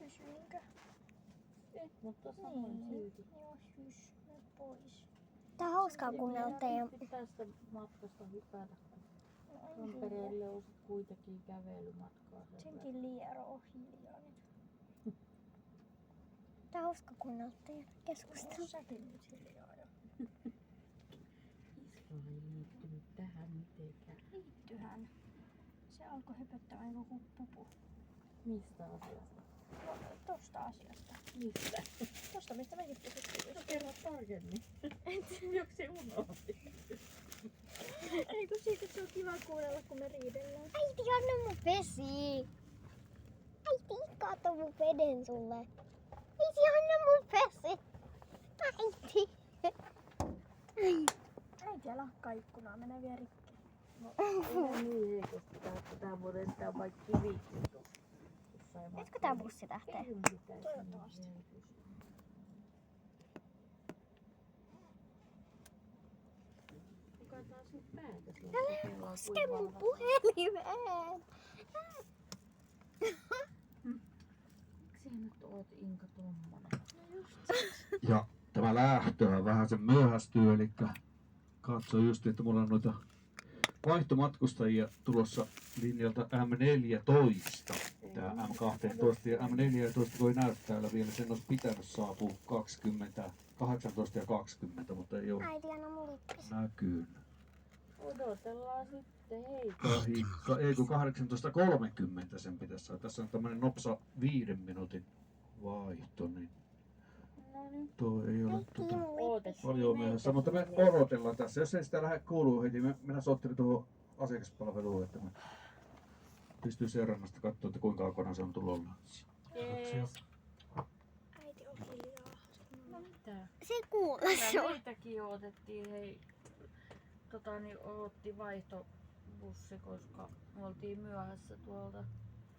kysyinkö? Mutta samoin silti. Joo, hys. Mene pois. Tää on hauskaa kuunnella teidän... Tästä matkasta hypätä. No en Tampereelle on sit kuitenkin kävelymatkaa. senkin liero on hiljaa nyt. Tää on hauska kuunnella teidän keskustelua. Säkin nyt hiljaa jo. Isra ei liittynyt tähän mitenkään. Liittyhän. Se alkoi höpöttämään joku pupu. Mistä asiasta? No, tosta asiasta. Mistä? Tosta mistä mekin puhuttiin. No kerro tarkemmin. Joksi unohti. Ei kun siitä se on kiva kuunnella kun me riidellään. Äiti, anna mun vesi. Äiti, kato mun veden sulle. Äiti, anna mun vesi. Äiti. Äiti lakkaa ikkunaa, menee vielä rikki. No ei niin heikosti tää vuoden tää vaikka kivikin tuossa. Nytkö tää bussi lähtee? Toivottavasti. Kuka taas nyt päätös? Älä koske mun puhelimeen. Miksi nyt oot Inka tommonen? No just siis. Ja tämä lähtö vähän sen myöhästyy, eli katso just, että mulla on noita vaihtomatkustajia tulossa linjalta M14. Tää M12 ja M14 voi näyttää vielä, sen olisi pitänyt saapua 18 ja 20, mutta ei ole Äiti, anna mun lippis. näkynyt. Odotellaan sitten, hei. Ei kun 18.30 sen pitäisi saada. Tässä on tämmönen nopsa 5 minuutin vaihto, niin No niin. tuo ei ole Äiti, mun lippis. paljon myöhässä, mutta me odotellaan tässä. Jos ei sitä lähde kuuluu heti, minä soittelin tuohon asiakaspalveluun, että me pystyy seurannasta katsoa, että kuinka kaukana se on tulolla. Jees. Äiti on hiljaa. No mitä? Se kuulla Kyllä sua. meitäkin odotettiin, hei. Odotti vaihtobussi, koska me oltiin myöhässä tuolta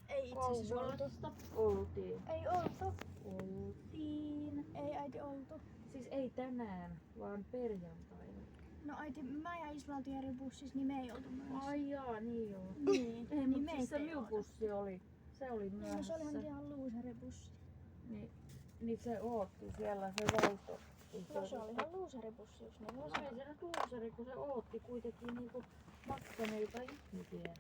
Ei itse asiassa oltu. Kouvolasta. Oltiin. Ei oltu. Oltiin. Ei äiti oltu. Siis ei tänään, vaan perjantaina. No äiti, mä ja Isla oltiin eri bussissa, niin me ei oltu myöhässä. Ai jaa, niin joo. Niin, Ei, niin mutta me siis se ei minun oltu. bussi oli. Se oli No myöhässä. se olihan ihan luuseribussi. Niin se ootti siellä se vaihto. No se oli ihan luuseribussi just niin. No se ei se nyt luuseri, kun se ootti kuitenkin niinku maksaneita ihmisiä.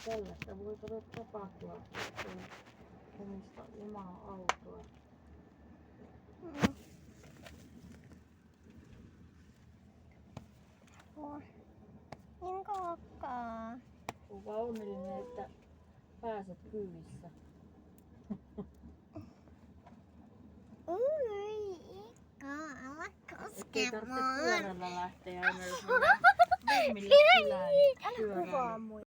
Tällaista voi kato tapahtua, että ei omista omaa autoa. Niin kokkaa. Kuka onnellinen, että pääset kyvissä. Ui, älä Ettei koske tarvitse mua. pyörällä lähteä aina, jos mennään Vemmille kylään. Älä kuvaa mua.